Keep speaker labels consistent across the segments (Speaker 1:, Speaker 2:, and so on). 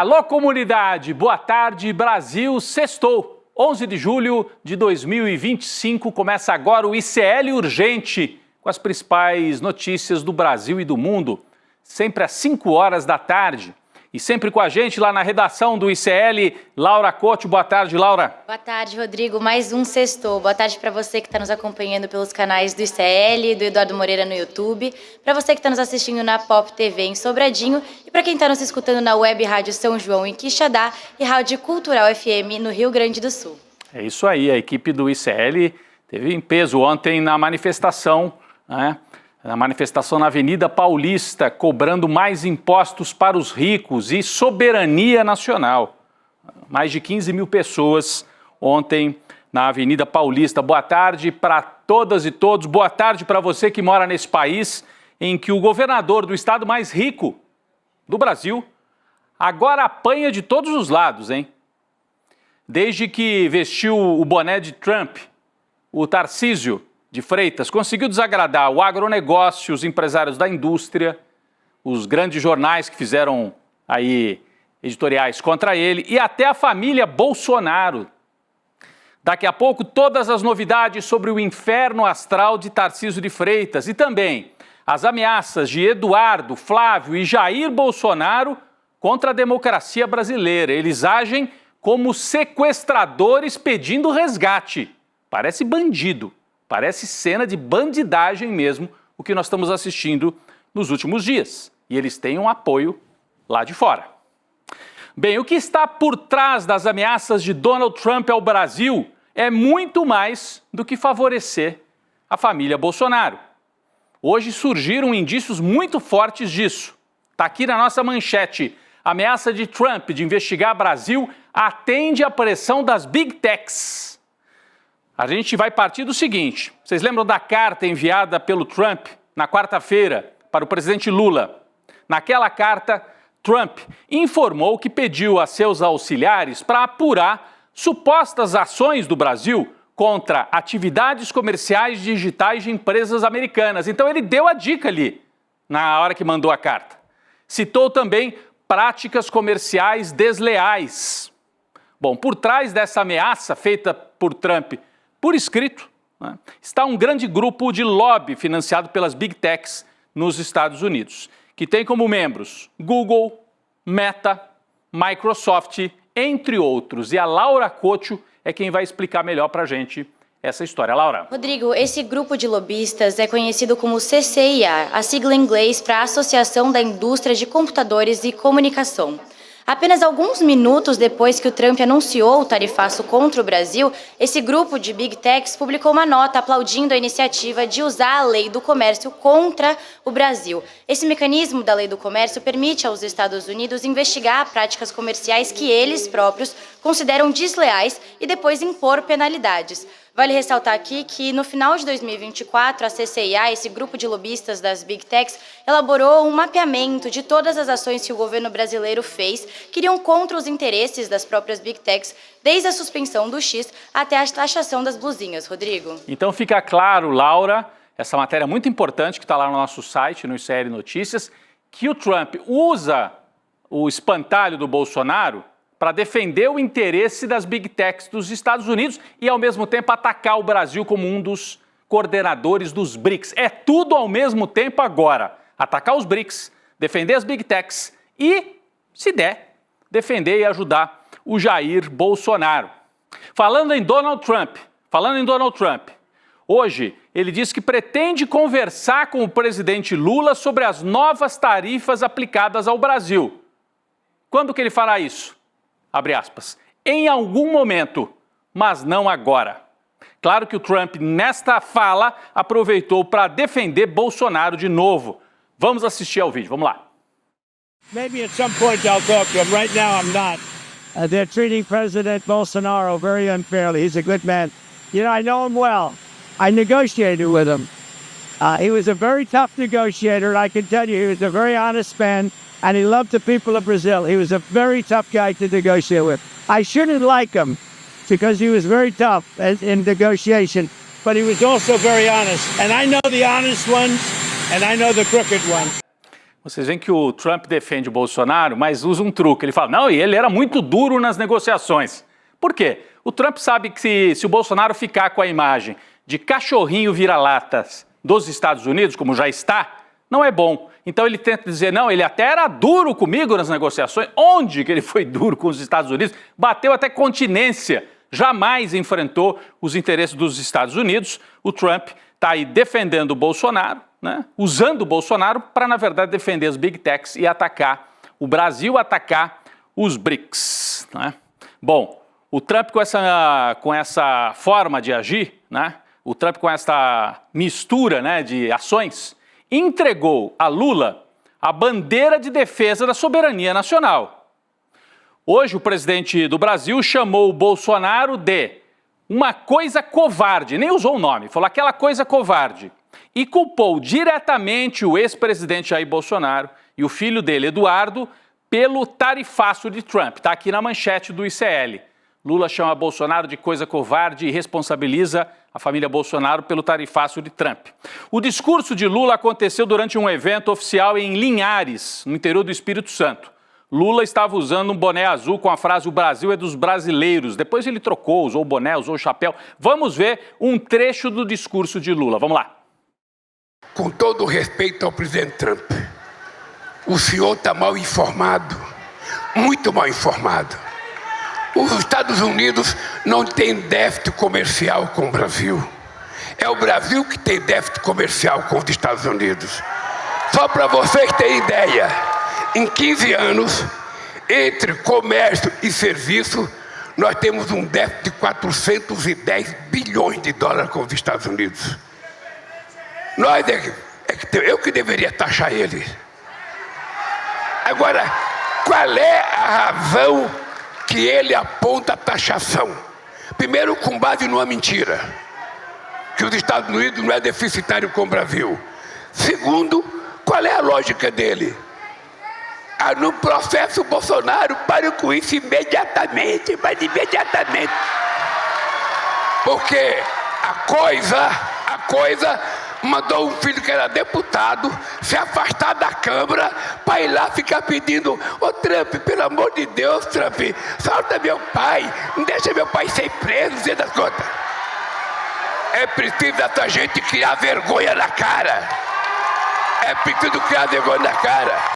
Speaker 1: Alô, comunidade! Boa tarde, Brasil! Sextou! 11 de julho de 2025 começa agora o ICL Urgente, com as principais notícias do Brasil e do mundo, sempre às 5 horas da tarde. E sempre com a gente lá na redação do ICL, Laura Couto. Boa tarde, Laura.
Speaker 2: Boa tarde, Rodrigo. Mais um sextou. Boa tarde para você que está nos acompanhando pelos canais do ICL, do Eduardo Moreira no YouTube, para você que está nos assistindo na Pop TV em Sobradinho e para quem está nos escutando na Web Rádio São João em Quixadá e Rádio Cultural FM no Rio Grande do Sul.
Speaker 1: É isso aí, a equipe do ICL teve em peso ontem na manifestação, né? Na manifestação na Avenida Paulista, cobrando mais impostos para os ricos e soberania nacional. Mais de 15 mil pessoas ontem na Avenida Paulista. Boa tarde para todas e todos. Boa tarde para você que mora nesse país em que o governador do estado mais rico do Brasil agora apanha de todos os lados, hein? Desde que vestiu o boné de Trump, o Tarcísio de Freitas conseguiu desagradar o agronegócio, os empresários da indústria, os grandes jornais que fizeram aí editoriais contra ele e até a família Bolsonaro. Daqui a pouco todas as novidades sobre o inferno astral de Tarcísio de Freitas e também as ameaças de Eduardo, Flávio e Jair Bolsonaro contra a democracia brasileira. Eles agem como sequestradores pedindo resgate. Parece bandido. Parece cena de bandidagem mesmo, o que nós estamos assistindo nos últimos dias. E eles têm um apoio lá de fora. Bem, o que está por trás das ameaças de Donald Trump ao Brasil é muito mais do que favorecer a família Bolsonaro. Hoje surgiram indícios muito fortes disso. Está aqui na nossa manchete. A ameaça de Trump de investigar Brasil atende à pressão das Big Techs. A gente vai partir do seguinte, vocês lembram da carta enviada pelo Trump na quarta-feira para o presidente Lula? Naquela carta, Trump informou que pediu a seus auxiliares para apurar supostas ações do Brasil contra atividades comerciais digitais de empresas americanas. Então ele deu a dica ali, na hora que mandou a carta. Citou também práticas comerciais desleais. Bom, por trás dessa ameaça feita por Trump por escrito, né, está um grande grupo de lobby financiado pelas Big Techs nos Estados Unidos, que tem como membros Google, Meta, Microsoft, entre outros. E a Laura Couto é quem vai explicar melhor para a gente essa história. Laura.
Speaker 2: Rodrigo, esse grupo de lobistas é conhecido como CCIA, a sigla em inglês para Associação da Indústria de Computadores e Comunicação. Apenas alguns minutos depois que o Trump anunciou o tarifaço contra o Brasil, esse grupo de Big Techs publicou uma nota aplaudindo a iniciativa de usar a lei do comércio contra o Brasil. Esse mecanismo da lei do comércio permite aos Estados Unidos investigar práticas comerciais que eles próprios consideram desleais e depois impor penalidades. Vale ressaltar aqui que no final de 2024, a CCIA, esse grupo de lobistas das Big Techs, elaborou um mapeamento de todas as ações que o governo brasileiro fez, que iriam contra os interesses das próprias Big Techs, desde a suspensão do X até a taxação das blusinhas. Rodrigo.
Speaker 1: Então fica claro, Laura, essa matéria muito importante que está lá no nosso site, no ICL Notícias, que o Trump usa o espantalho do Bolsonaro para defender o interesse das Big Techs dos Estados Unidos e, ao mesmo tempo, atacar o Brasil como um dos coordenadores dos BRICS. É tudo ao mesmo tempo agora. Atacar os BRICS, defender as Big Techs e, se der, defender e ajudar o Jair Bolsonaro. Falando em Donald Trump, hoje ele diz que pretende conversar com o presidente Lula sobre as novas tarifas aplicadas ao Brasil. Quando que ele fará isso? Abre aspas, em algum momento, mas não agora. Claro que o Trump, nesta fala, aproveitou para defender Bolsonaro de novo. Vamos assistir ao vídeo, vamos lá.
Speaker 3: Maybe at some point I'll talk to him. Right now I'm not. They're treating President Bolsonaro very unfairly. He's a good man. You know, I know him well. I negotiated with him. He was a very tough negotiator, and I can tell you he was a very honest man. And he loved the people of Brazil. He was a very tough guy to negotiate with. I shouldn't like him because he was very tough in negotiation, but he was also very honest. And I know the honest ones, and I know the crooked ones.
Speaker 1: Vocês veem que o Trump defende o Bolsonaro, mas usa um truque. Ele fala, não, e ele era muito duro nas negociações. Por quê? O Trump sabe que se o Bolsonaro ficar com a imagem de cachorrinho vira-latas dos Estados Unidos, como já está, não é bom. Então ele tenta dizer, não, ele até era duro comigo nas negociações. Onde que ele foi duro com os Estados Unidos? Bateu até continência. Jamais enfrentou os interesses dos Estados Unidos. O Trump está aí defendendo o Bolsonaro, né? Usando o Bolsonaro para, na verdade, defender as Big Techs e atacar o Brasil, atacar os BRICS, né? Bom, o Trump com essa forma de agir, né? O Trump com essa mistura, né, de ações, entregou a Lula a bandeira de defesa da soberania nacional. Hoje o presidente do Brasil chamou o Bolsonaro de uma coisa covarde, nem usou o nome, falou aquela coisa covarde, e culpou diretamente o ex-presidente Jair Bolsonaro e o filho dele, Eduardo, pelo tarifaço de Trump. Está aqui na manchete do ICL. Lula chama Bolsonaro de coisa covarde e responsabiliza a família Bolsonaro pelo tarifaço de Trump. O discurso de Lula aconteceu durante um evento oficial em Linhares, no interior do Espírito Santo. Lula estava usando um boné azul com a frase "O Brasil é dos brasileiros". Depois ele trocou, usou o boné, usou o chapéu. Vamos ver um trecho do discurso de Lula. Vamos lá.
Speaker 4: Com todo o respeito ao presidente Trump, o senhor está mal informado, muito mal informado. Os Estados Unidos não têm déficit comercial com o Brasil. É o Brasil que tem déficit comercial com os Estados Unidos. Só para vocês terem ideia, em 15 anos, entre comércio e serviço, nós temos um déficit de 410 bilhões de dólares com os Estados Unidos. Eu que deveria taxar eles. Agora, qual é a razão que ele aponta a taxação? Primeiro, com base numa mentira, que os Estados Unidos não é deficitário com o Brasil. Segundo, qual é a lógica dele? No processo Bolsonaro, pare com isso imediatamente, mas imediatamente. Porque a coisa mandou um filho que era deputado se afastar da Câmara para ir lá ficar pedindo: ô Trump, pelo amor de Deus, Trump, solta meu pai, não deixa meu pai ser preso, sei das contas. É preciso essa gente criar vergonha na cara. É preciso criar vergonha na cara.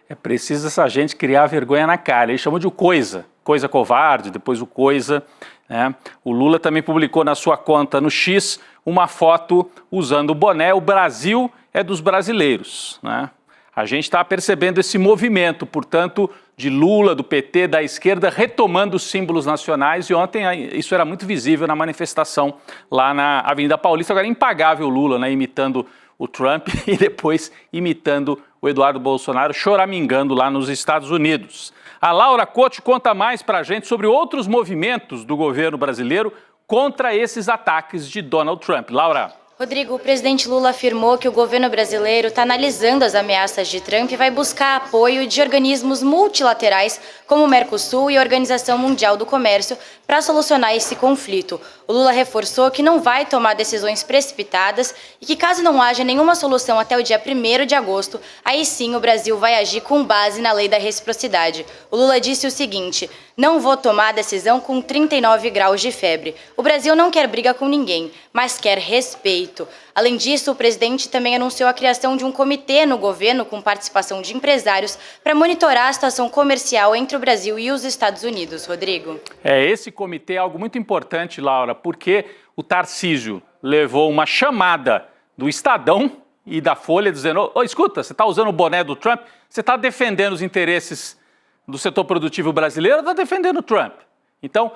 Speaker 1: É preciso essa gente criar vergonha na cara. Ele chamou de coisa covarde, depois o coisa, né? O Lula também publicou na sua conta no X uma foto usando o boné "O Brasil é dos brasileiros", né? A gente está percebendo esse movimento, portanto, de Lula, do PT, da esquerda, retomando os símbolos nacionais, e ontem isso era muito visível na manifestação lá na Avenida Paulista. Agora, impagável o Lula, né, imitando o Trump e depois imitando o Eduardo Bolsonaro, choramingando lá nos Estados Unidos. A Laura Couto conta mais para a gente sobre outros movimentos do governo brasileiro contra esses ataques de Donald Trump. Laura.
Speaker 2: Rodrigo, o presidente Lula afirmou que o governo brasileiro está analisando as ameaças de Trump e vai buscar apoio de organismos multilaterais como o Mercosul e a Organização Mundial do Comércio para solucionar esse conflito. O Lula reforçou que não vai tomar decisões precipitadas e que, caso não haja nenhuma solução até o dia 1º de agosto, aí sim o Brasil vai agir com base na lei da reciprocidade. O Lula disse o seguinte: "Não vou tomar decisão com 39 graus de febre. O Brasil não quer briga com ninguém, mas quer respeito." Além disso, o presidente também anunciou a criação de um comitê no governo com participação de empresários para monitorar a situação comercial entre o Brasil e os Estados Unidos. Rodrigo.
Speaker 1: Esse comitê é algo muito importante, Laura, porque o Tarcísio levou uma chamada do Estadão e da Folha dizendo: escuta, você está usando o boné do Trump, você está defendendo os interesses do setor produtivo brasileiro ou está defendendo o Trump? Então,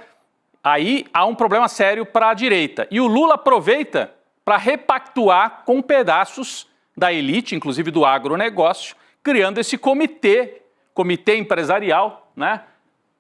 Speaker 1: aí há um problema sério para a direita. E o Lula aproveita para repactuar com pedaços da elite, inclusive do agronegócio, criando esse comitê empresarial, né,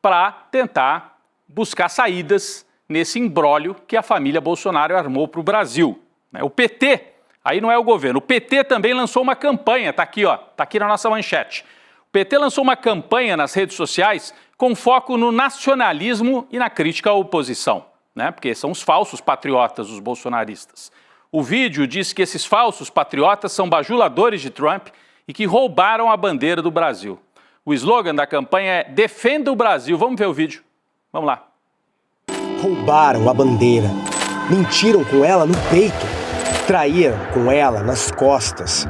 Speaker 1: para tentar buscar saídas nesse imbróglio que a família Bolsonaro armou para o Brasil. O PT, aí não é o governo, o PT também lançou uma campanha, está aqui, ó, tá aqui na nossa manchete. O PT lançou uma campanha nas redes sociais com foco no nacionalismo e na crítica à oposição, né, porque são os falsos patriotas, os bolsonaristas. O vídeo diz que esses falsos patriotas são bajuladores de Trump e que roubaram a bandeira do Brasil. O slogan da campanha é Defenda o Brasil. Vamos ver o vídeo. Vamos lá.
Speaker 5: Roubaram a bandeira, mentiram com ela no peito, traíram com ela nas costas.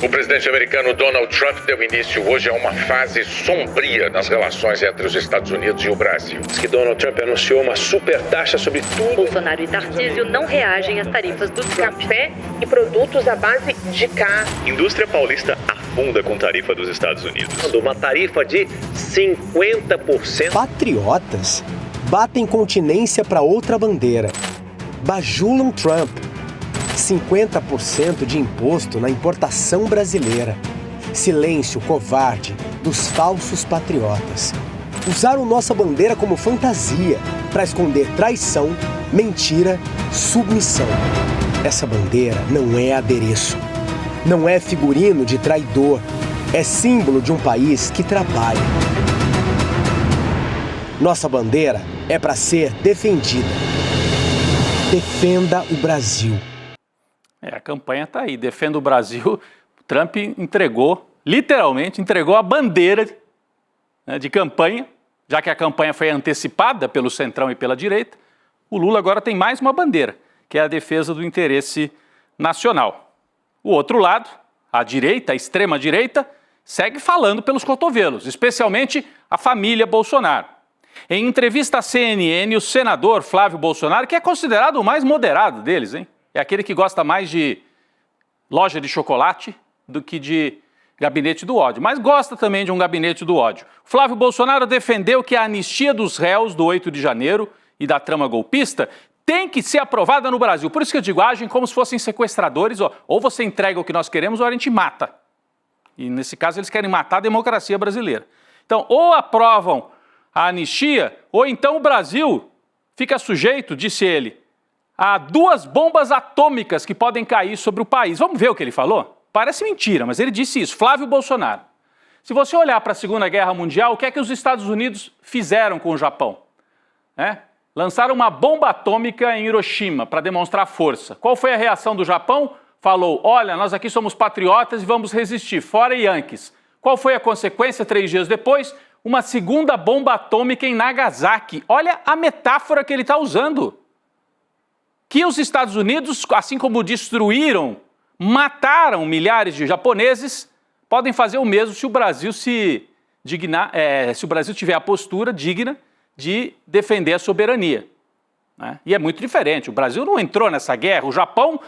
Speaker 6: O presidente americano Donald Trump deu início hoje a uma fase sombria nas relações entre os Estados Unidos e o Brasil.
Speaker 7: Diz que Donald Trump anunciou uma super taxa sobre tudo.
Speaker 8: Bolsonaro e Tarcísio não reagem às tarifas do café e produtos à base de carne.
Speaker 9: Indústria paulista afunda com tarifa dos Estados Unidos.
Speaker 7: Uma tarifa de 50%.
Speaker 5: Patriotas batem continência para outra bandeira, bajulam Trump. 50% de imposto na importação brasileira. Silêncio covarde dos falsos patriotas. Usaram nossa bandeira como fantasia para esconder traição, mentira, submissão. Essa bandeira não é adereço, não é figurino de traidor, é símbolo de um país que trabalha. Nossa bandeira é para ser defendida. Defenda o Brasil.
Speaker 1: A campanha está aí, Defenda o Brasil. Trump entregou, literalmente entregou a bandeira, né, de campanha, já que a campanha foi antecipada pelo Centrão e pela direita. O Lula agora tem mais uma bandeira, que é a defesa do interesse nacional. O outro lado, a direita, a extrema-direita, segue falando pelos cotovelos, especialmente a família Bolsonaro. Em entrevista à CNN, o senador Flávio Bolsonaro, que é considerado o mais moderado deles, hein? É aquele que gosta mais de loja de chocolate do que de gabinete do ódio, mas gosta também de um gabinete do ódio. Flávio Bolsonaro defendeu que a anistia dos réus do 8 de janeiro e da trama golpista tem que ser aprovada no Brasil. Por isso que eu digo, agem como se fossem sequestradores, ou você entrega o que nós queremos ou a gente mata. E nesse caso eles querem matar a democracia brasileira. Então, ou aprovam a anistia, ou então o Brasil fica sujeito, disse ele, a 2 bombas atômicas que podem cair sobre o país. Vamos ver o que ele falou? Parece mentira, mas ele disse isso, Flávio Bolsonaro. Se você olhar para a Segunda Guerra Mundial, o que é que os Estados Unidos fizeram com o Japão? Lançaram uma bomba atômica em Hiroshima para demonstrar força. Qual foi a reação do Japão? Falou, olha, nós aqui somos patriotas e vamos resistir, fora Yankees. Qual foi a consequência 3 dias depois? Uma segunda bomba atômica em Nagasaki. Olha a metáfora que ele está usando. Que os Estados Unidos, assim como destruíram, mataram milhares de japoneses, podem fazer o mesmo se o Brasil se dignar, se o Brasil tiver a postura digna de defender a soberania. Né? E é muito diferente, o Brasil não entrou nessa guerra, o Japão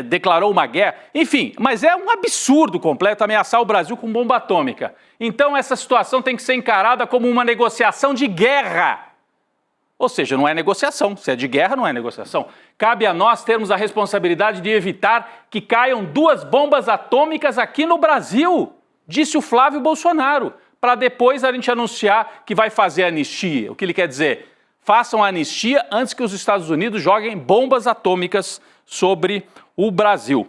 Speaker 1: declarou uma guerra, enfim, mas é um absurdo completo ameaçar o Brasil com bomba atômica. Então essa situação tem que ser encarada como uma negociação de guerra. Ou seja, não é negociação. Se é de guerra, não é negociação. Cabe a nós termos a responsabilidade de evitar que caiam 2 bombas atômicas aqui no Brasil, disse o Flávio Bolsonaro, para depois a gente anunciar que vai fazer anistia. O que ele quer dizer? Façam a anistia antes que os Estados Unidos joguem bombas atômicas sobre o Brasil.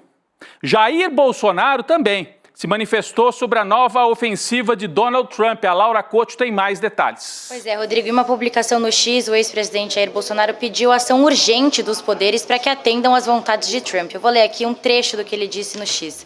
Speaker 1: Jair Bolsonaro também se manifestou sobre a nova ofensiva de Donald Trump. A Laura Couto tem mais detalhes.
Speaker 2: Pois é, Rodrigo, em uma publicação no X, o ex-presidente Jair Bolsonaro pediu ação urgente dos poderes para que atendam às vontades de Trump. Eu vou ler aqui um trecho do que ele disse no X.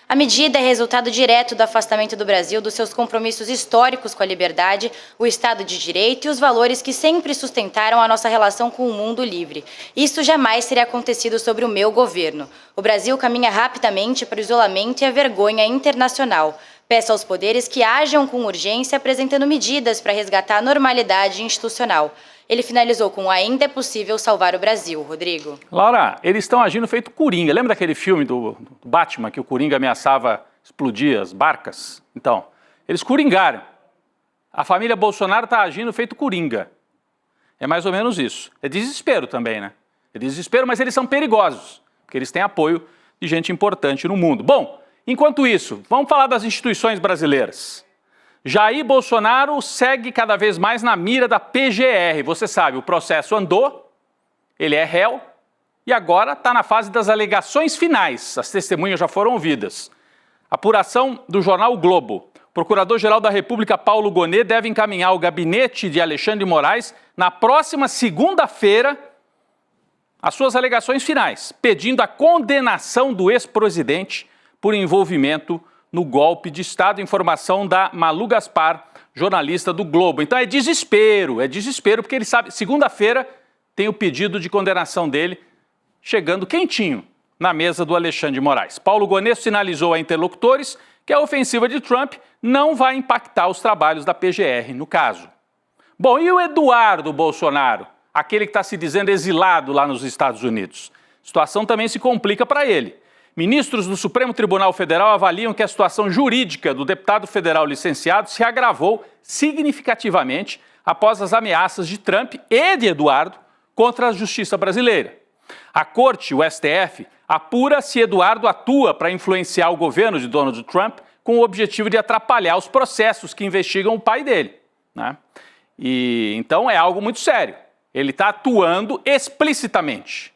Speaker 2: A medida é resultado direto do afastamento do Brasil dos seus compromissos históricos com a liberdade, o Estado de Direito e os valores que sempre sustentaram a nossa relação com o mundo livre. Isso jamais teria acontecido sobre o meu governo. O Brasil caminha rapidamente para o isolamento e a vergonha internacional. Peço aos poderes que ajam com urgência, apresentando medidas para resgatar a normalidade institucional. Ele finalizou com ainda é possível salvar o Brasil, Rodrigo.
Speaker 1: Laura, eles estão agindo feito Coringa. Lembra daquele filme do Batman que o Coringa ameaçava explodir as barcas? Então, eles coringaram. A família Bolsonaro está agindo feito Coringa. É mais ou menos isso. É desespero também, né? É desespero, mas eles são perigosos, porque eles têm apoio de gente importante no mundo. Bom, enquanto isso, vamos falar das instituições brasileiras. Jair Bolsonaro segue cada vez mais na mira da PGR. Você sabe, o processo andou, ele é réu e agora está na fase das alegações finais. As testemunhas já foram ouvidas. Apuração do jornal o Globo. O Procurador-Geral da República, Paulo Gonet, deve encaminhar ao gabinete de Alexandre de Moraes na próxima segunda-feira as suas alegações finais, pedindo a condenação do ex-presidente por envolvimento no golpe de Estado. Informação da Malu Gaspar, jornalista do Globo. Então é desespero porque ele sabe, segunda-feira tem o pedido de condenação dele chegando quentinho na mesa do Alexandre de Moraes. Paulo Gonesso sinalizou a interlocutores que a ofensiva de Trump não vai impactar os trabalhos da PGR no caso. Bom, e o Eduardo Bolsonaro, aquele que está se dizendo exilado lá nos Estados Unidos? A situação também se complica para ele. Ministros do Supremo Tribunal Federal avaliam que a situação jurídica do deputado federal licenciado se agravou significativamente após as ameaças de Trump e de Eduardo contra a justiça brasileira. A corte, o STF, apura se Eduardo atua para influenciar o governo de Donald Trump com o objetivo de atrapalhar os processos que investigam o pai dele, né? E então é algo muito sério. Ele está atuando explicitamente.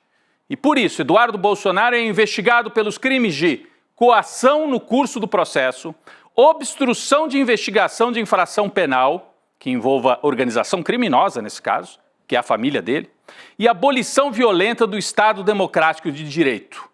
Speaker 1: E por isso, Eduardo Bolsonaro é investigado pelos crimes de coação no curso do processo, obstrução de investigação de infração penal, que envolva organização criminosa nesse caso, que é a família dele, e abolição violenta do Estado Democrático de Direito.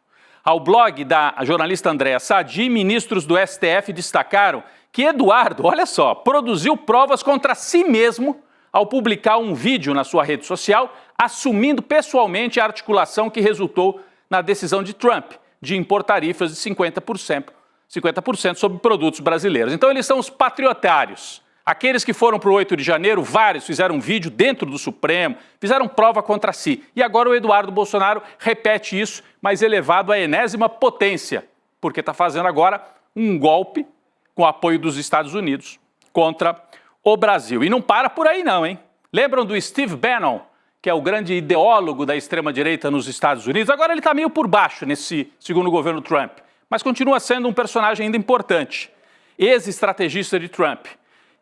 Speaker 1: Ao blog da jornalista Andréa Sadi, ministros do STF destacaram que Eduardo, olha só, produziu provas contra si mesmo ao publicar um vídeo na sua rede social, assumindo pessoalmente a articulação que resultou na decisão de Trump de impor tarifas de 50% sobre produtos brasileiros. Então eles são os patriotários. Aqueles que foram para o 8 de janeiro, vários fizeram um vídeo dentro do Supremo, fizeram prova contra si. E agora o Eduardo Bolsonaro repete isso, mas elevado à enésima potência, porque está fazendo agora um golpe com apoio dos Estados Unidos contra o Brasil. E não para por aí não, hein? Lembram do Steve Bannon, que é o grande ideólogo da extrema-direita nos Estados Unidos? Agora ele está meio por baixo nesse segundo governo Trump, mas continua sendo um personagem ainda importante. Ex-estrategista de Trump.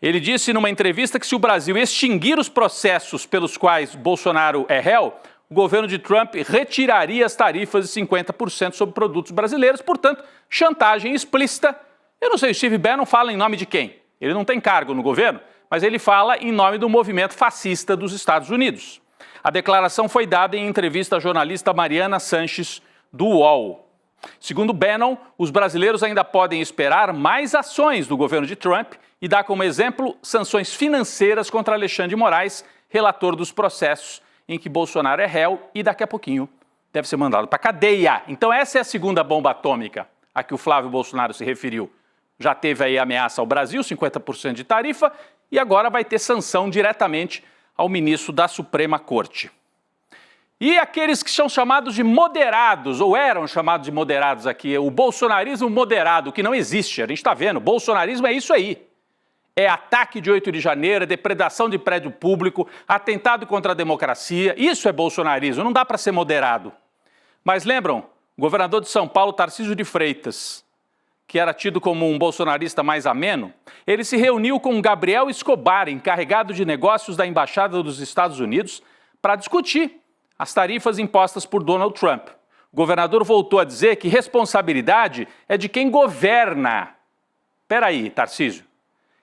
Speaker 1: Ele disse numa entrevista que se o Brasil extinguir os processos pelos quais Bolsonaro é réu, o governo de Trump retiraria as tarifas de 50% sobre produtos brasileiros, portanto, chantagem explícita. Eu não sei, o Steve Bannon fala em nome de quem? Ele não tem cargo no governo, mas ele fala em nome do movimento fascista dos Estados Unidos. A declaração foi dada em entrevista à jornalista Mariana Sanches, do UOL. Segundo Bannon, os brasileiros ainda podem esperar mais ações do governo de Trump e dá como exemplo sanções financeiras contra Alexandre de Moraes, relator dos processos em que Bolsonaro é réu e daqui a pouquinho deve ser mandado para a cadeia. Então essa é a segunda bomba atômica a que o Flávio Bolsonaro se referiu. Já teve aí ameaça ao Brasil, 50% de tarifa, e agora vai ter sanção diretamente ao ministro da Suprema Corte. E aqueles que são chamados de moderados, ou eram chamados de moderados aqui, o bolsonarismo moderado, que não existe, a gente está vendo, bolsonarismo é isso aí. É ataque de 8 de janeiro, é depredação de prédio público, atentado contra a democracia, isso é bolsonarismo, não dá para ser moderado. Mas lembram, o governador de São Paulo, Tarcísio de Freitas, que era tido como um bolsonarista mais ameno, ele se reuniu com Gabriel Escobar, encarregado de negócios da Embaixada dos Estados Unidos, para discutir as tarifas impostas por Donald Trump. O governador voltou a dizer que responsabilidade é de quem governa. Espera aí, Tarcísio.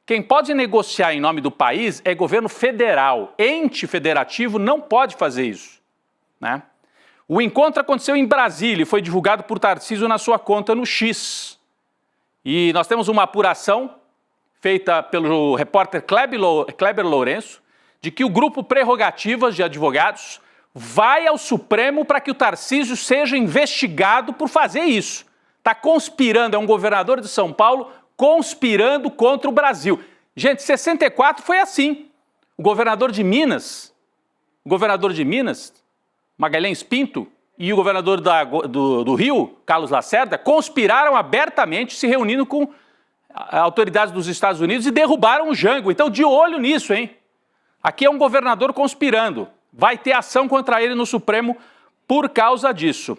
Speaker 1: Quem pode negociar em nome do país é governo federal. Ente federativo não pode fazer isso, né? O encontro aconteceu em Brasília e foi divulgado por Tarcísio na sua conta no X. E nós temos uma apuração feita pelo repórter Kleber Lourenço de que o grupo Prerrogativas de Advogados vai ao Supremo para que o Tarcísio seja investigado por fazer isso. Está conspirando, é um governador de São Paulo conspirando contra o Brasil. Gente, 64 foi assim. O governador de Minas, Magalhães Pinto, e o governador do Rio, Carlos Lacerda, conspiraram abertamente, se reunindo com autoridades dos Estados Unidos e derrubaram o Jango. Então, de olho nisso, hein? Aqui é um governador conspirando. Vai ter ação contra ele no Supremo por causa disso.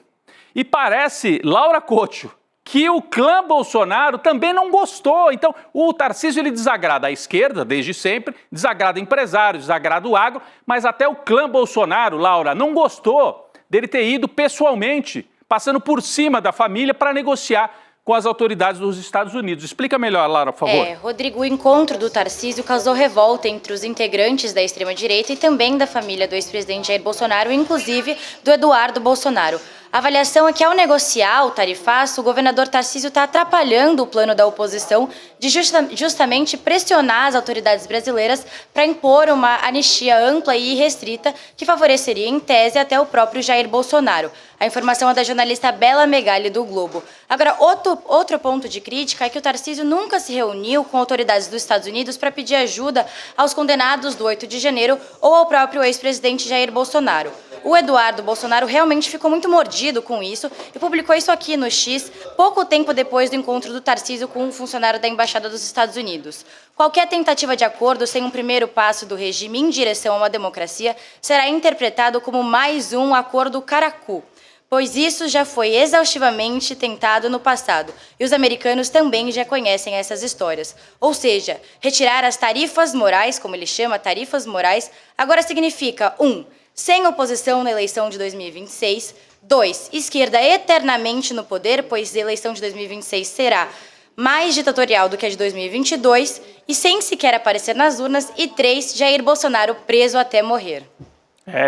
Speaker 1: E parece, Laura Couto, que o clã Bolsonaro também não gostou. Então, o Tarcísio ele desagrada a esquerda, desde sempre, desagrada empresários, desagrada o agro, mas até o clã Bolsonaro, Laura, não gostou dele ter ido pessoalmente, passando por cima da família para negociar com as autoridades dos Estados Unidos. Explica melhor, Laura, por favor.
Speaker 2: Rodrigo, o encontro do Tarcísio causou revolta entre os integrantes da extrema-direita e também da família do ex-presidente Jair Bolsonaro, inclusive do Eduardo Bolsonaro. A avaliação é que, ao negociar o tarifaço, o governador Tarcísio está atrapalhando o plano da oposição de justamente pressionar as autoridades brasileiras para impor uma anistia ampla e irrestrita que favoreceria, em tese, até o próprio Jair Bolsonaro. A informação é da jornalista Bela Megali, do Globo. Agora, outro ponto de crítica é que o Tarcísio nunca se reuniu com autoridades dos Estados Unidos para pedir ajuda aos condenados do 8 de janeiro ou ao próprio ex-presidente Jair Bolsonaro. O Eduardo Bolsonaro realmente ficou muito mordido com isso e publicou isso aqui no X, pouco tempo depois do encontro do Tarcísio com um funcionário da Embaixada dos Estados Unidos. Qualquer tentativa de acordo sem um primeiro passo do regime em direção a uma democracia será interpretado como mais um acordo caracu, pois isso já foi exaustivamente tentado no passado, e os americanos também já conhecem essas histórias. Ou seja, retirar as tarifas morais, como ele chama, tarifas morais, agora significa 1. Sem oposição na eleição de 2026, 2. Esquerda eternamente no poder, pois a eleição de 2026 será mais ditatorial do que a de 2022, e sem sequer aparecer nas urnas, e 3. Jair Bolsonaro preso até morrer.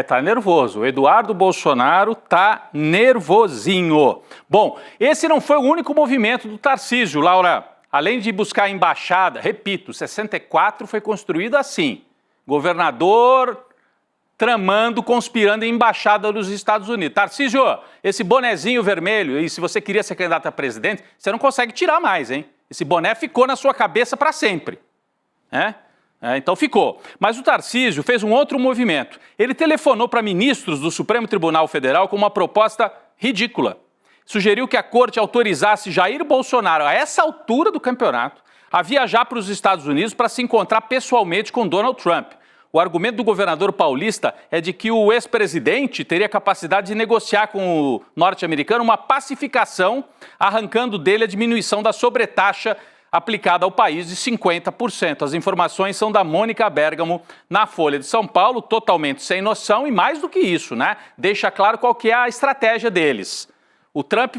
Speaker 1: Tá nervoso. O Eduardo Bolsonaro tá nervosinho. Bom, esse não foi o único movimento do Tarcísio, Laura. Além de buscar a embaixada, repito, 64 foi construído assim. Governador tramando, conspirando em embaixada dos Estados Unidos. Tarcísio, esse bonezinho vermelho, e se você queria ser candidato a presidente, você não consegue tirar mais, hein? Esse boné ficou na sua cabeça para sempre, né? Então ficou. Mas o Tarcísio fez um outro movimento. Ele telefonou para ministros do Supremo Tribunal Federal com uma proposta ridícula. Sugeriu que a corte autorizasse Jair Bolsonaro, a essa altura do campeonato, a viajar para os Estados Unidos para se encontrar pessoalmente com Donald Trump. O argumento do governador paulista é de que o ex-presidente teria capacidade de negociar com o norte-americano uma pacificação, arrancando dele a diminuição da sobretaxa aplicada ao país de 50%. As informações são da Mônica Bergamo, na Folha de São Paulo, totalmente sem noção e mais do que isso, né? Deixa claro qual que é a estratégia deles. O Trump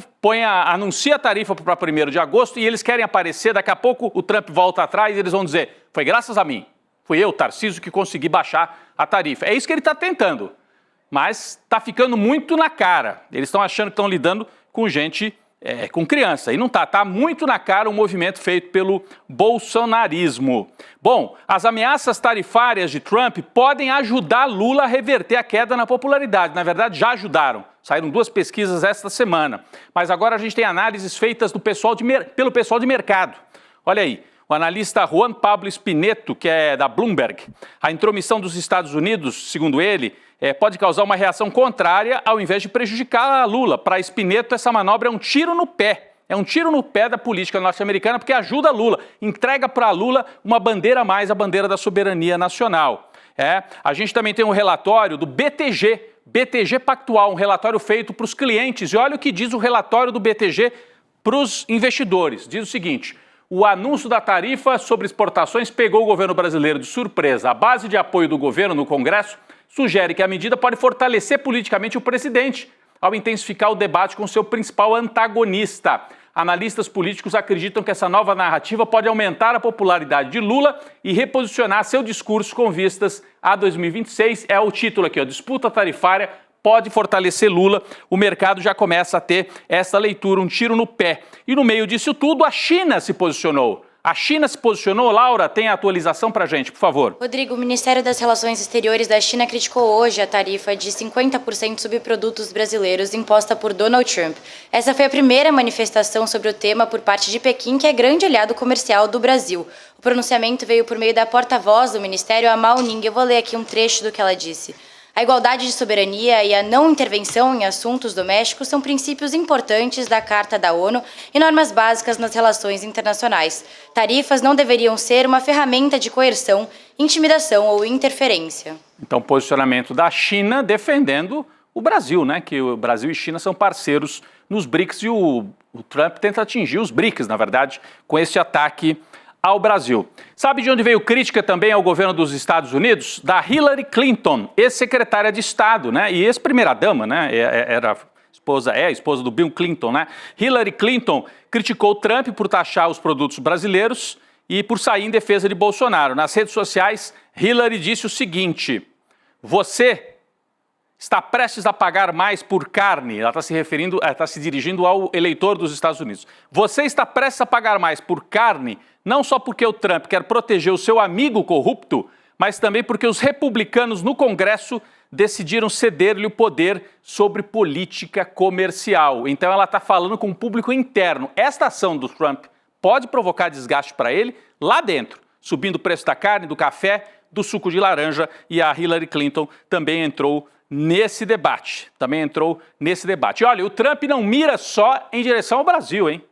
Speaker 1: anuncia a tarifa para 1º de agosto e eles querem aparecer, daqui a pouco o Trump volta atrás e eles vão dizer, foi graças a mim. Fui eu, Tarcísio, que consegui baixar a tarifa. É isso que ele está tentando, mas está ficando muito na cara. Eles estão achando que estão lidando com gente, com criança. E não está, está muito na cara um movimento feito pelo bolsonarismo. Bom, as ameaças tarifárias de Trump podem ajudar Lula a reverter a queda na popularidade. Na verdade, já ajudaram. Saíram 2 pesquisas esta semana. Mas agora a gente tem análises feitas pelo pessoal de mercado. Olha aí. O analista Juan Pablo Spineto, que é da Bloomberg, a intromissão dos Estados Unidos, segundo ele, pode causar uma reação contrária ao invés de prejudicar a Lula. Para Spineto, essa manobra é um tiro no pé. É um tiro no pé da política norte-americana porque ajuda Lula, entrega para Lula uma bandeira a mais, a bandeira da soberania nacional. A gente também tem um relatório do BTG Pactual, um relatório feito para os clientes. E olha o que diz o relatório do BTG para os investidores. Diz o seguinte... O anúncio da tarifa sobre exportações pegou o governo brasileiro de surpresa. A base de apoio do governo no Congresso sugere que a medida pode fortalecer politicamente o presidente, ao intensificar o debate com seu principal antagonista. Analistas políticos acreditam que essa nova narrativa pode aumentar a popularidade de Lula e reposicionar seu discurso com vistas a 2026. É o título aqui, ó, disputa tarifária pode fortalecer Lula. O mercado já começa a ter essa leitura, um tiro no pé. E no meio disso tudo, a China se posicionou. A China se posicionou, Laura, tem a atualização pra gente, por favor.
Speaker 2: Rodrigo, o Ministério das Relações Exteriores da China criticou hoje a tarifa de 50% sobre produtos brasileiros imposta por Donald Trump. Essa foi a primeira manifestação sobre o tema por parte de Pequim, que é grande aliado comercial do Brasil. O pronunciamento veio por meio da porta-voz do Ministério, a Mao Ning. Eu vou ler aqui um trecho do que ela disse. A igualdade de soberania e a não intervenção em assuntos domésticos são princípios importantes da Carta da ONU e normas básicas nas relações internacionais. Tarifas não deveriam ser uma ferramenta de coerção, intimidação ou interferência.
Speaker 1: Então, posicionamento da China defendendo o Brasil, né? Que o Brasil e China são parceiros nos BRICS e o Trump tenta atingir os BRICS, na verdade, com esse ataque ao Brasil. Sabe de onde veio crítica também ao governo dos Estados Unidos? Da Hillary Clinton, ex-secretária de Estado, né? E ex-primeira-dama, né? Era a esposa do Bill Clinton, né? Hillary Clinton criticou Trump por taxar os produtos brasileiros e por sair em defesa de Bolsonaro. Nas redes sociais, Hillary disse o seguinte: você está prestes a pagar mais por carne. Ela está se dirigindo ao eleitor dos Estados Unidos. Você está prestes a pagar mais por carne, não só porque o Trump quer proteger o seu amigo corrupto, mas também porque os republicanos no Congresso decidiram ceder-lhe o poder sobre política comercial. Então ela está falando com o público interno. Esta ação do Trump pode provocar desgaste para ele lá dentro, subindo o preço da carne, do café, do suco de laranja, e a Hillary Clinton também entrou nesse debate. E olha, o Trump não mira só em direção ao Brasil, hein?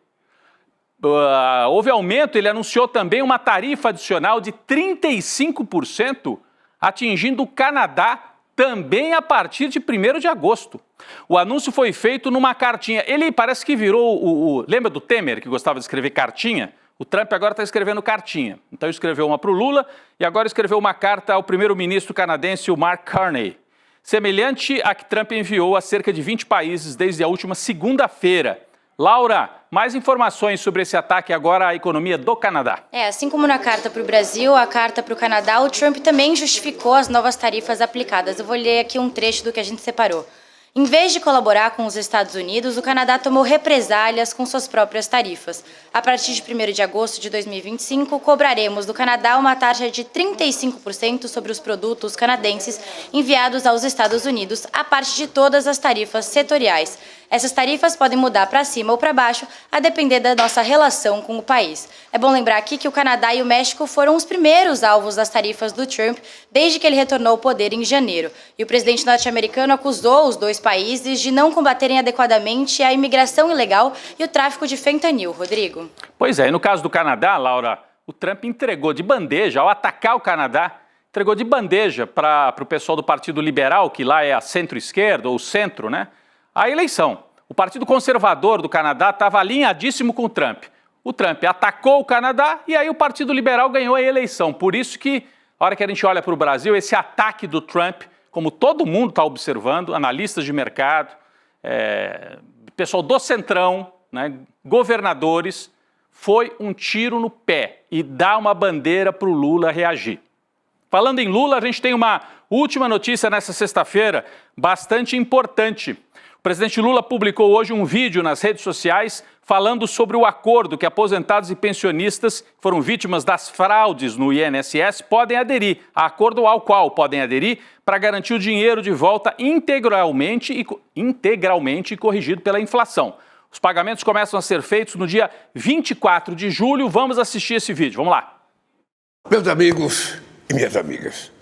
Speaker 1: Houve aumento, ele anunciou também uma tarifa adicional de 35%, atingindo o Canadá também a partir de 1º de agosto. O anúncio foi feito numa cartinha. Ele parece que virou lembra do Temer, que gostava de escrever cartinha? O Trump agora está escrevendo cartinha. Então escreveu uma para o Lula e agora escreveu uma carta ao primeiro-ministro canadense, o Mark Carney, semelhante à que Trump enviou a cerca de 20 países desde a última segunda-feira. Laura, mais informações sobre esse ataque agora à economia do Canadá.
Speaker 2: Assim como na carta para o Brasil, a carta para o Canadá, o Trump também justificou as novas tarifas aplicadas. Eu vou ler aqui um trecho do que a gente separou. Em vez de colaborar com os Estados Unidos, o Canadá tomou represálias com suas próprias tarifas. A partir de 1º de agosto de 2025, cobraremos do Canadá uma taxa de 35% sobre os produtos canadenses enviados aos Estados Unidos, a parte de todas as tarifas setoriais. Essas tarifas podem mudar para cima ou para baixo, a depender da nossa relação com o país. É bom lembrar aqui que o Canadá e o México foram os primeiros alvos das tarifas do Trump desde que ele retornou ao poder em janeiro. E o presidente norte-americano acusou os dois países de não combaterem adequadamente a imigração ilegal e o tráfico de fentanil. Rodrigo.
Speaker 1: Pois é, e no caso do Canadá, Laura, o Trump entregou de bandeja, ao atacar o Canadá, entregou de bandeja para o pessoal do Partido Liberal, que lá é a centro-esquerda, ou centro, né? A eleição. O Partido Conservador do Canadá estava alinhadíssimo com o Trump. O Trump atacou o Canadá e aí o Partido Liberal ganhou a eleição. Por isso que, a hora que a gente olha para o Brasil, esse ataque do Trump, como todo mundo está observando, analistas de mercado, pessoal do Centrão, né, governadores, foi um tiro no pé e dá uma bandeira para o Lula reagir. Falando em Lula, a gente tem uma última notícia nessa sexta-feira, bastante importante. O presidente Lula publicou hoje um vídeo nas redes sociais falando sobre o acordo que aposentados e pensionistas que foram vítimas das fraudes no INSS podem aderir, acordo ao qual podem aderir para garantir o dinheiro de volta integralmente e corrigido pela inflação. Os pagamentos começam a ser feitos no dia 24 de julho. Vamos assistir esse vídeo. Vamos lá.
Speaker 4: Meus amigos e minhas amigas,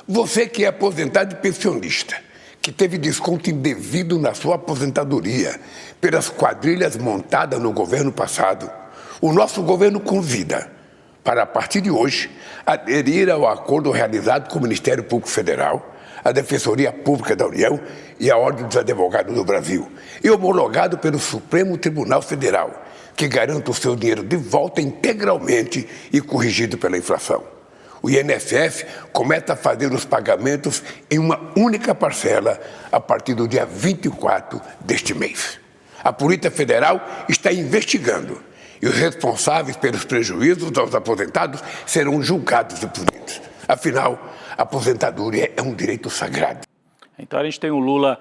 Speaker 4: você que é aposentado e pensionista, que teve desconto indevido na sua aposentadoria pelas quadrilhas montadas no governo passado, o nosso governo convida para, a partir de hoje, aderir ao acordo realizado com o Ministério Público Federal, a Defensoria Pública da União e a Ordem dos Advogados do Brasil, e homologado pelo Supremo Tribunal Federal, que garanta o seu dinheiro de volta integralmente e corrigido pela inflação. O INSS começa a fazer os pagamentos em uma única parcela a partir do dia 24 deste mês. A Polícia Federal está investigando e os responsáveis pelos prejuízos aos aposentados serão julgados e punidos. Afinal, a aposentadoria é um direito sagrado.
Speaker 1: Então a gente tem o Lula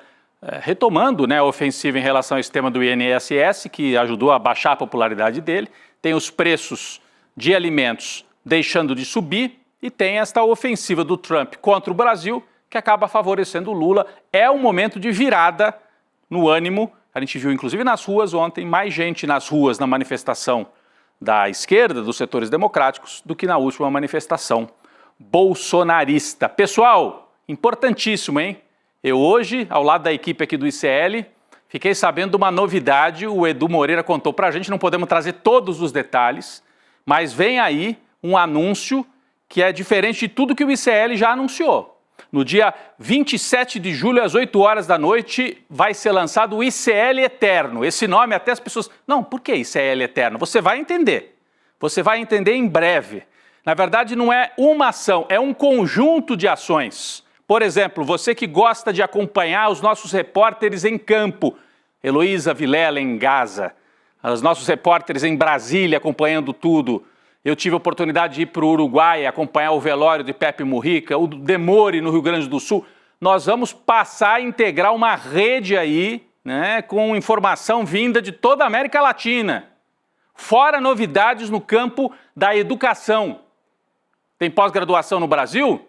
Speaker 1: retomando, né, a ofensiva em relação ao sistema do INSS, que ajudou a baixar a popularidade dele. Tem os preços de alimentos deixando de subir. E tem esta ofensiva do Trump contra o Brasil, que acaba favorecendo o Lula. É um momento de virada no ânimo. A gente viu, inclusive, nas ruas ontem, mais gente nas ruas na manifestação da esquerda, dos setores democráticos, do que na última manifestação bolsonarista. Pessoal, importantíssimo, hein? Eu hoje, ao lado da equipe aqui do ICL, fiquei sabendo de uma novidade. O Edu Moreira contou pra gente, não podemos trazer todos os detalhes, mas vem aí um anúncio que é diferente de tudo que o ICL já anunciou. No dia 27 de julho, às 8 horas da noite, vai ser lançado o ICL Eterno. Esse nome até as pessoas... Não, por que ICL Eterno? Você vai entender. Você vai entender em breve. Na verdade, não é uma ação, é um conjunto de ações. Por exemplo, você que gosta de acompanhar os nossos repórteres em campo, Heloísa Vilela em Gaza, os nossos repórteres em Brasília acompanhando tudo. Eu tive a oportunidade de ir para o Uruguai acompanhar o velório de Pepe Mujica, o Demore no Rio Grande do Sul. nós vamos passar a integrar uma rede aí, né, com informação vinda de toda a América Latina. Fora novidades no campo da educação. Tem pós-graduação no Brasil?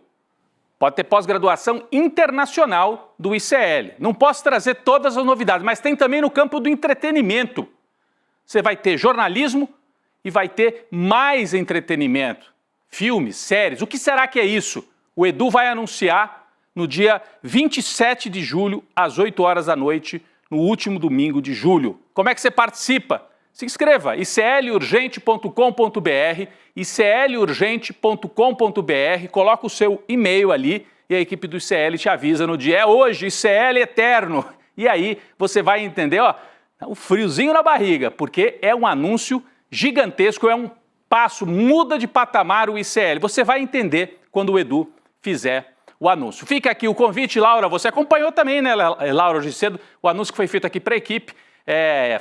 Speaker 1: Pode ter pós-graduação internacional do ICL. Não posso trazer todas as novidades, mas tem também no campo do entretenimento. Você vai ter jornalismo e vai ter mais entretenimento. Filmes, séries. O que será que é isso? O Edu vai anunciar no dia 27 de julho, às 8 horas da noite, no último domingo de julho. Como é que você participa? Se inscreva, iclurgente.com.br, iclurgente.com.br, coloca o seu e-mail ali e a equipe do ICL te avisa no dia. É hoje, ICL Eterno. E aí você vai entender, ó, o friozinho na barriga, porque é um anúncio gigantesco, é um passo, muda de patamar o ICL. Você vai entender quando o Edu fizer o anúncio. Fica aqui o convite, Laura, você acompanhou também, né, Laura, hoje cedo, o anúncio que foi feito aqui para a equipe.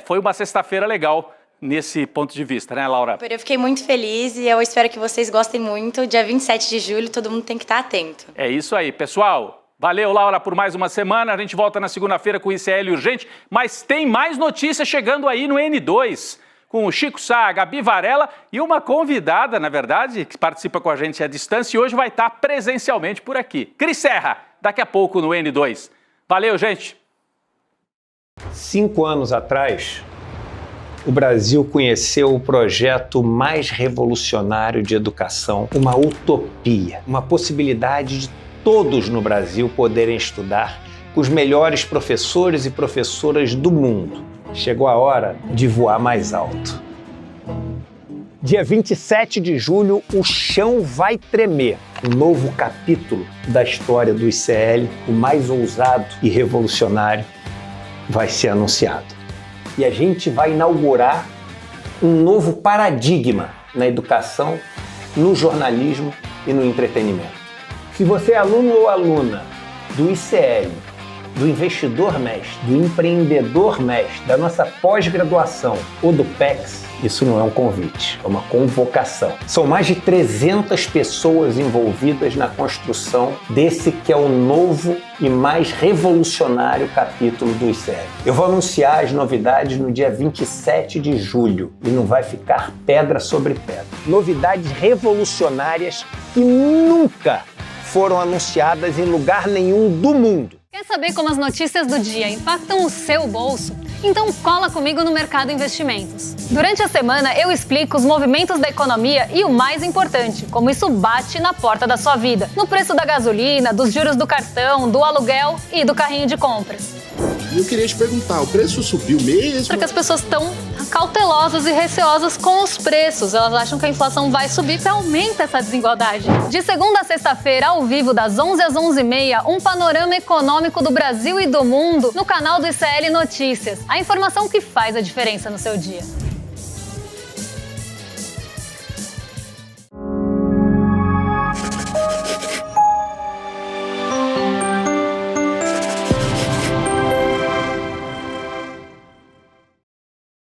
Speaker 1: Foi uma sexta-feira legal nesse ponto de vista, né, Laura?
Speaker 2: Eu fiquei muito feliz e eu espero que vocês gostem muito. Dia 27 de julho, todo mundo tem que estar atento.
Speaker 1: É isso aí, pessoal. Valeu, Laura, por mais uma semana. A gente volta na segunda-feira com o ICL Urgente, mas tem mais notícias chegando aí no N2, com o Chico Sá, a Gabi Varela e uma convidada, na verdade, que participa com a gente à distância e hoje vai estar presencialmente por aqui. Cris Serra, daqui a pouco no N2. Valeu, gente!
Speaker 10: 5 anos atrás, o Brasil conheceu o projeto mais revolucionário de educação, uma utopia, uma possibilidade de todos no Brasil poderem estudar com os melhores professores e professoras do mundo. Chegou a hora de voar mais alto. Dia 27 de julho, o chão vai tremer. Um novo capítulo da história do ICL, o mais ousado e revolucionário, vai ser anunciado. E a gente vai inaugurar um novo paradigma na educação, no jornalismo e no entretenimento. Se você é aluno ou aluna do ICL, do Investidor Mestre, do Empreendedor Mestre, da nossa pós-graduação ou do PEX, isso não é um convite, é uma convocação. São mais de 300 pessoas envolvidas na construção desse que é o novo e mais revolucionário capítulo do ICL. Eu vou anunciar as novidades no dia 27 de julho e não vai ficar pedra sobre pedra. Novidades revolucionárias que nunca foram anunciadas em lugar nenhum do mundo.
Speaker 11: Quer saber como as notícias do dia impactam o seu bolso? Então cola comigo no Mercado Investimentos. Durante a semana eu explico os movimentos da economia e o mais importante, como isso bate na porta da sua vida, no preço da gasolina, dos juros do cartão, do aluguel e do carrinho de compras.
Speaker 12: E eu queria te perguntar, o preço subiu mesmo?
Speaker 11: Porque as pessoas estão cautelosas e receosas com os preços. Elas acham que a inflação vai subir e aumenta essa desigualdade. De segunda a sexta-feira, ao vivo, das 11 às 11h30, um panorama econômico do Brasil e do mundo no canal do ICL Notícias. A informação que faz a diferença no seu dia.